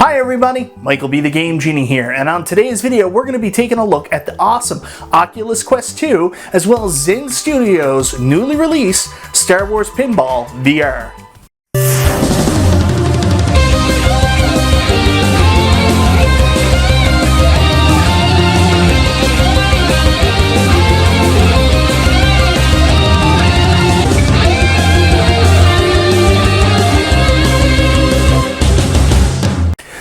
Hi everybody, MichaelBtheGameGenie here, and on today's video we're going to be taking a look at the awesome Oculus Quest 2 as well as Zen Studios' newly released Star Wars Pinball VR.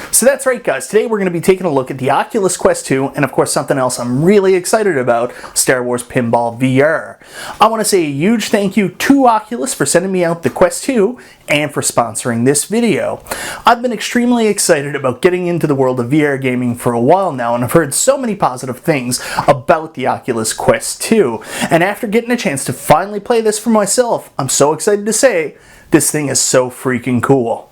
So that's right guys, today we're going to be taking a look at the Oculus Quest 2 and of course something else I'm really excited about, Star Wars Pinball VR. I want to say a huge thank you to Oculus for sending me out the Quest 2 and for sponsoring this video. I've been extremely excited about getting into the world of VR gaming for a while now, and I've heard so many positive things about the Oculus Quest 2. And after getting a chance to finally play this for myself, I'm so excited to say this thing is so freaking cool.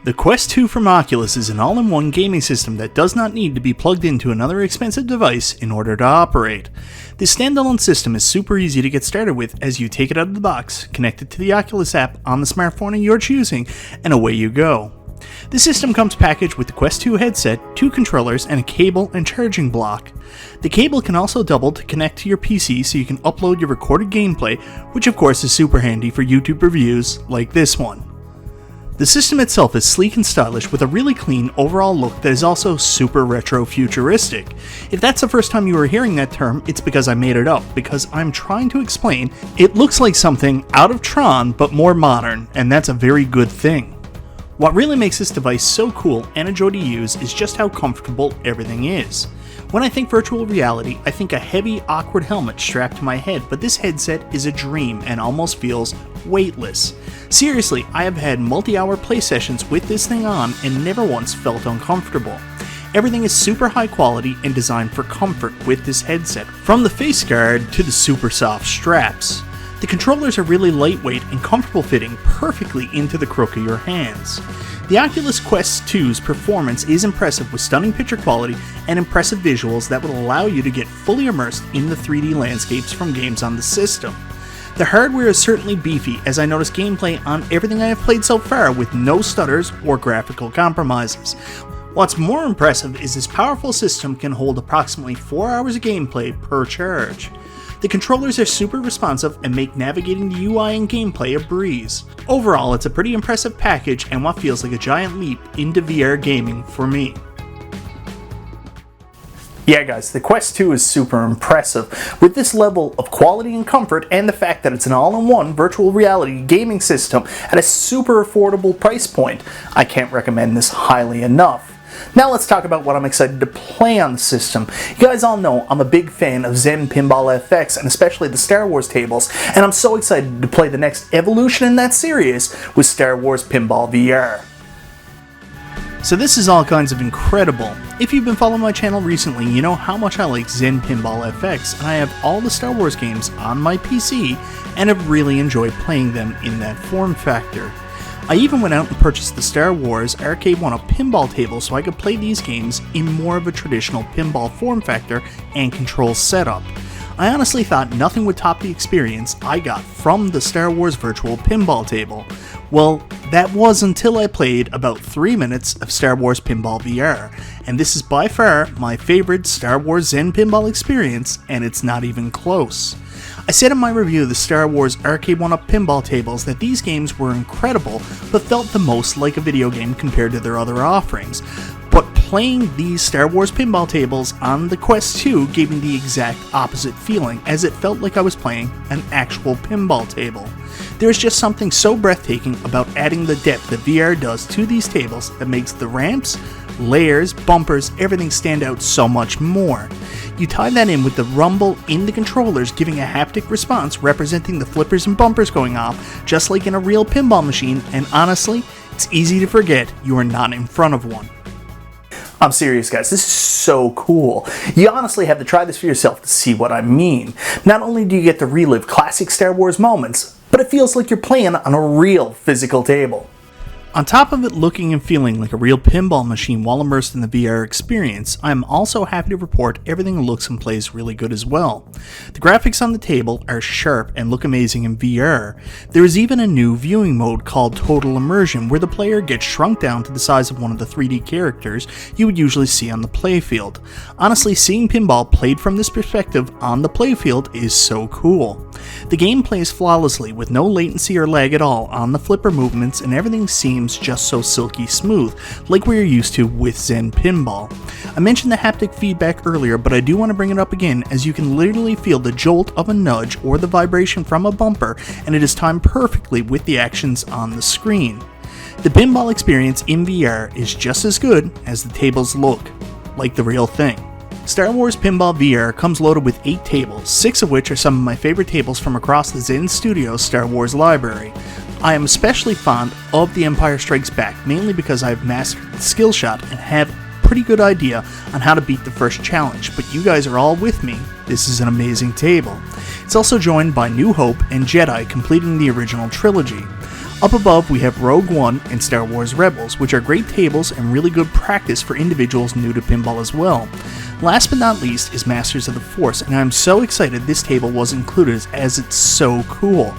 The Quest 2 from Oculus is an all-in-one gaming system that does not need to be plugged into another expensive device in order to operate. This standalone system is super easy to get started with as you take it out of the box, connect it to the Oculus app on the smartphone of your choosing, and away you go. The system comes packaged with the Quest 2 headset, 2 controllers, and a cable and charging block. The cable can also double to connect to your PC so you can upload your recorded gameplay, which of course is super handy for YouTube reviews like this one. The system itself is sleek and stylish with a really clean overall look that is also super retro futuristic. If that's the first time you are hearing that term, it's because I made it up, because I'm trying to explain it looks like something out of Tron but more modern, and that's a very good thing. What really makes this device so cool and a joy to use is just how comfortable everything is. When I think virtual reality, I think a heavy, awkward helmet strapped to my head, but this headset is a dream and almost feels weightless. Seriously, I have had multi-hour play sessions with this thing on and never once felt uncomfortable. Everything is super high quality and designed for comfort with this headset, from the face guard to the super soft straps. The controllers are really lightweight and comfortable fitting perfectly into the crook of your hands. The Oculus Quest 2's performance is impressive with stunning picture quality and impressive visuals that will allow you to get fully immersed in the 3D landscapes from games on the system. The hardware is certainly beefy, as I noticed gameplay on everything I have played so far with no stutters or graphical compromises. What's more impressive is this powerful system can hold approximately 4 hours of gameplay per charge. The controllers are super responsive and make navigating the UI and gameplay a breeze. Overall, it's a pretty impressive package and what feels like a giant leap into VR gaming for me. Yeah guys, the Quest 2 is super impressive. With this level of quality and comfort and the fact that it's an all-in-one virtual reality gaming system at a super affordable price point, I can't recommend this highly enough. Now let's talk about what I'm excited to play on the system. You guys all know I'm a big fan of Zen Pinball FX and especially the Star Wars tables, and I'm so excited to play the next evolution in that series with Star Wars Pinball VR. So this is all kinds of incredible. If you've been following my channel recently, you know how much I like Zen Pinball FX, and I have all the Star Wars games on my PC and have really enjoyed playing them in that form factor. I even went out and purchased the Star Wars Arcade 1-Up pinball table so I could play these games in more of a traditional pinball form factor and control setup. I honestly thought nothing would top the experience I got from the Star Wars virtual pinball table. Well, that was until I played about 3 minutes of Star Wars Pinball VR, and this is by far my favorite Star Wars Zen pinball experience, and it's not even close. I said in my review of the Star Wars Arcade 1-Up pinball tables that these games were incredible, but felt the most like a video game compared to their other offerings. But playing these Star Wars pinball tables on the Quest 2 gave me the exact opposite feeling, as it felt like I was playing an actual pinball table. There is just something so breathtaking about adding the depth that VR does to these tables that makes the ramps, layers, bumpers, everything stand out so much more. You tie that in with the rumble in the controllers giving a haptic response representing the flippers and bumpers going off, just like in a real pinball machine, and honestly, it's easy to forget you are not in front of one. I'm serious, guys, this is so cool. You honestly have to try this for yourself to see what I mean. Not only do you get to relive classic Star Wars moments, but it feels like you're playing on a real physical table. On top of it looking and feeling like a real pinball machine while immersed in the VR experience, I am also happy to report everything looks and plays really good as well. The graphics on the table are sharp and look amazing in VR. There is even a new viewing mode called Total Immersion, where the player gets shrunk down to the size of one of the 3D characters you would usually see on the playfield. Honestly, seeing pinball played from this perspective on the playfield is so cool. The game plays flawlessly with no latency or lag at all on the flipper movements, and everything seems just so silky smooth, like we are used to with Zen Pinball. I mentioned the haptic feedback earlier, but I do want to bring it up again, as you can literally feel the jolt of a nudge or the vibration from a bumper, and it is timed perfectly with the actions on the screen. The pinball experience in VR is just as good as the tables look like the real thing. Star Wars Pinball VR comes loaded with 8 tables, 6 of which are some of my favorite tables from across the Zen Studios Star Wars library. I am especially fond of The Empire Strikes Back, mainly because I've mastered the skill shot and have a pretty good idea on how to beat the first challenge, but you guys are all with me. This is an amazing table. It's also joined by New Hope and Jedi, completing the original trilogy. Up above we have Rogue One and Star Wars Rebels, which are great tables and really good practice for individuals new to pinball as well. Last but not least is Masters of the Force, and I'm so excited this table was included as it's so cool.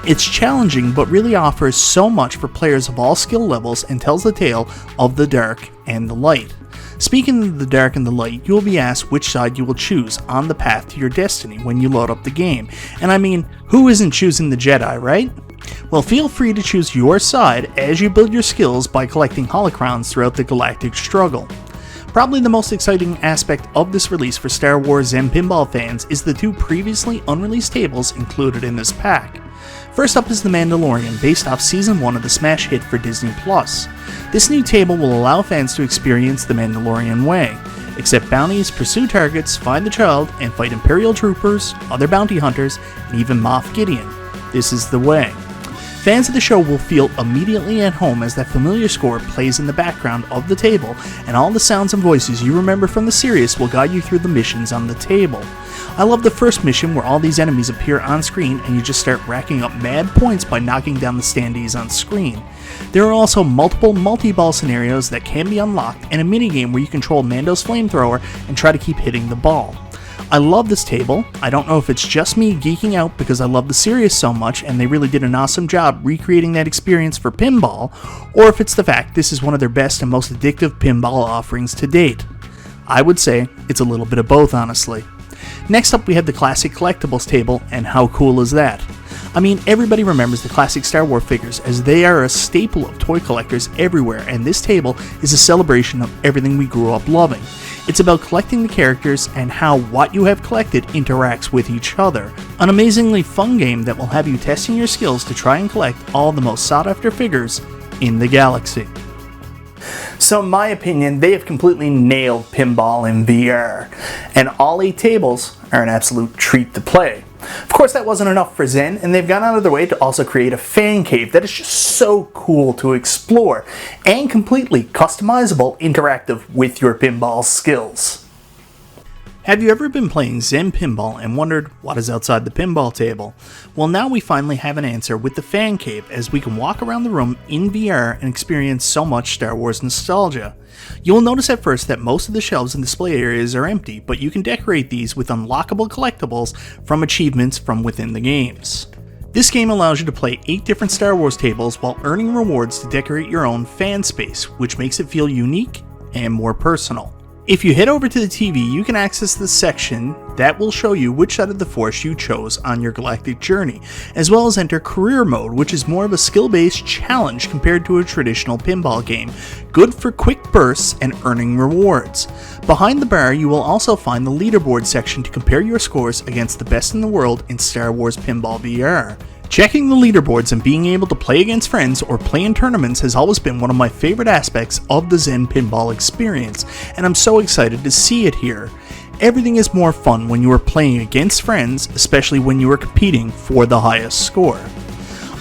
It's challenging but really offers so much for players of all skill levels and tells the tale of the dark and the light. Speaking of the dark and the light, you will be asked which side you will choose on the path to your destiny when you load up the game. And I mean, who isn't choosing the Jedi, right? Well, feel free to choose your side as you build your skills by collecting holocrons throughout the galactic struggle. Probably the most exciting aspect of this release for Star Wars Zen Pinball fans is the 2 previously unreleased tables included in this pack. First up is The Mandalorian, based off Season 1 of the smash hit for Disney+. This new table will allow fans to experience the Mandalorian way. Accept bounties, pursue targets, find the child, and fight Imperial troopers, other bounty hunters, and even Moff Gideon. This is the way. Fans of the show will feel immediately at home as that familiar score plays in the background of the table, and all the sounds and voices you remember from the series will guide you through the missions on the table. I love the first mission where all these enemies appear on screen and you just start racking up mad points by knocking down the standees on screen. There are also multiple multi-ball scenarios that can be unlocked, and a minigame where you control Mando's flamethrower and try to keep hitting the ball. I love this table. I don't know if it's just me geeking out because I love the series so much and they really did an awesome job recreating that experience for pinball, or if it's the fact this is one of their best and most addictive pinball offerings to date. I would say it's a little bit of both, honestly. Next up we have the classic collectibles table, and how cool is that? I mean, everybody remembers the classic Star Wars figures as they are a staple of toy collectors everywhere, and this table is a celebration of everything we grew up loving. It's about collecting the characters and how what you have collected interacts with each other. An amazingly fun game that will have you testing your skills to try and collect all the most sought after figures in the galaxy. So in my opinion, they have completely nailed pinball in VR, and all 8 tables are an absolute treat to play. Of course, that wasn't enough for Zen, and they've gone out of their way to also create a fan cave that is just so cool to explore, and completely customizable, interactive with your pinball skills. Have you ever been playing Zen Pinball and wondered what is outside the pinball table? Well, now we finally have an answer with the fan cave, as we can walk around the room in VR and experience so much Star Wars nostalgia. You will notice at first that most of the shelves and display areas are empty, but you can decorate these with unlockable collectibles from achievements from within the games. This game allows you to play 8 different Star Wars tables while earning rewards to decorate your own fan space, which makes it feel unique and more personal. If you head over to the TV, you can access the section that will show you which side of the Force you chose on your galactic journey, as well as enter Career Mode, which is more of a skill-based challenge compared to a traditional pinball game, good for quick bursts and earning rewards. Behind the bar, you will also find the leaderboard section to compare your scores against the best in the world in Star Wars Pinball VR. Checking the leaderboards and being able to play against friends or play in tournaments has always been one of my favorite aspects of the Zen Pinball experience, and I'm so excited to see it here. Everything is more fun when you are playing against friends, especially when you are competing for the highest score.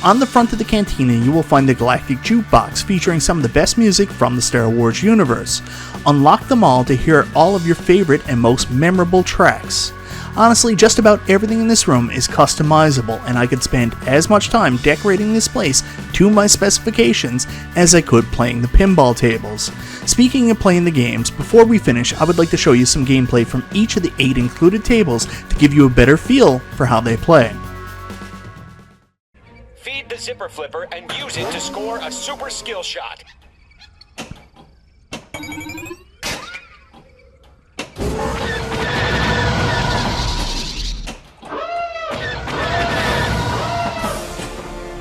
On the front of the cantina, you will find a galactic jukebox featuring some of the best music from the Star Wars universe. Unlock them all to hear all of your favorite and most memorable tracks. Honestly, just about everything in this room is customizable, and I could spend as much time decorating this place to my specifications as I could playing the pinball tables. Speaking of playing the games, before we finish, I would like to show you some gameplay from each of the 8 included tables to give you a better feel for how they play. Feed the zipper flipper and use it to score a super skill shot.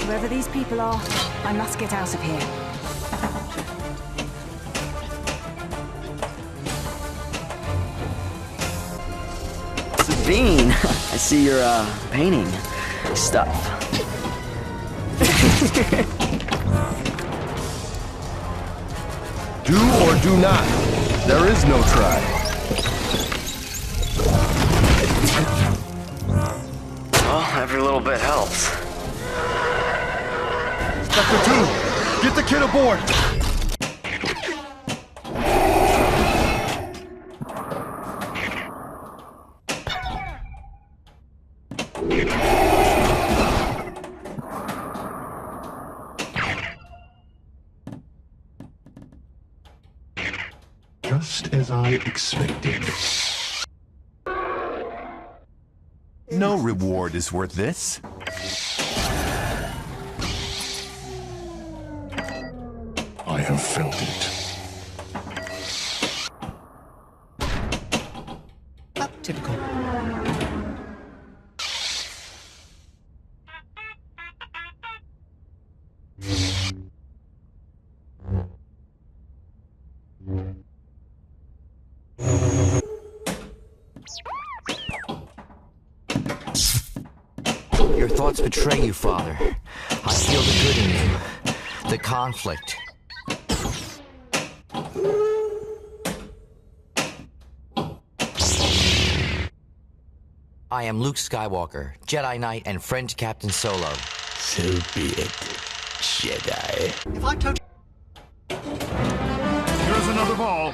Whoever these people are, I must get out of here. Sabine, I see you're painting stuff. Do or do not. There is no try. Well, every little bit helps. Sector 2, get the kid aboard. Just as I expected. No reward is worth this. I have felt it. Typical. Your thoughts betray you, Father. I feel the good in you. The conflict. I am Luke Skywalker, Jedi Knight and friend to Captain Solo. So be it, Jedi. If I told Here's another ball.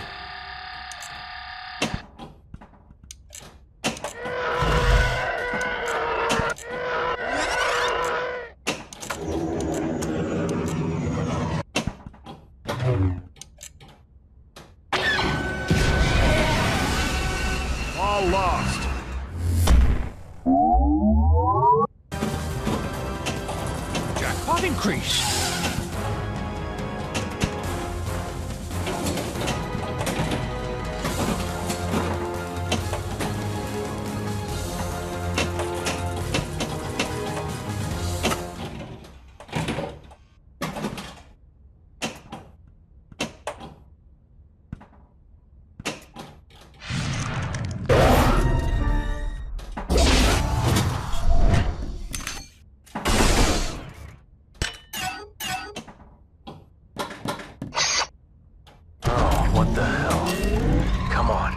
All lost. jackpot increase. What the hell? Come on.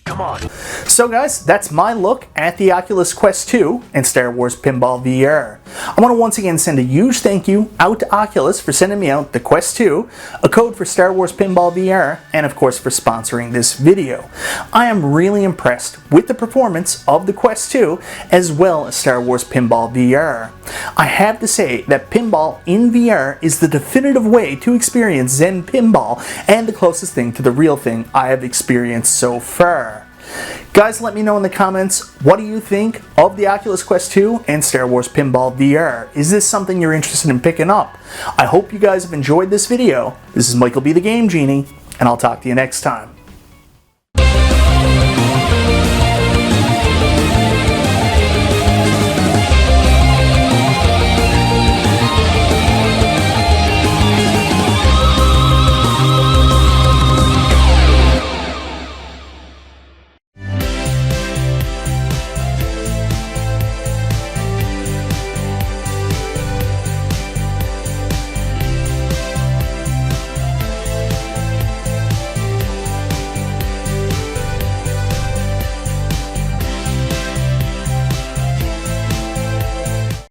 Come on. So guys, that's my look at the Oculus Quest 2 and Star Wars Pinball VR. I want to once again send a huge thank you out to Oculus for sending me out the Quest 2, a code for Star Wars Pinball VR, and of course for sponsoring this video. I am really impressed with the performance of the Quest 2 as well as Star Wars Pinball VR. I have to say that pinball in VR is the definitive way to experience Zen Pinball and the closest thing to the real thing I have experienced so far. Guys, let me know in the comments, what do you think of the Oculus Quest 2 and Star Wars Pinball VR? Is this something you're interested in picking up? I hope you guys have enjoyed this video. This is Michael B. the Game Genie, and I'll talk to you next time.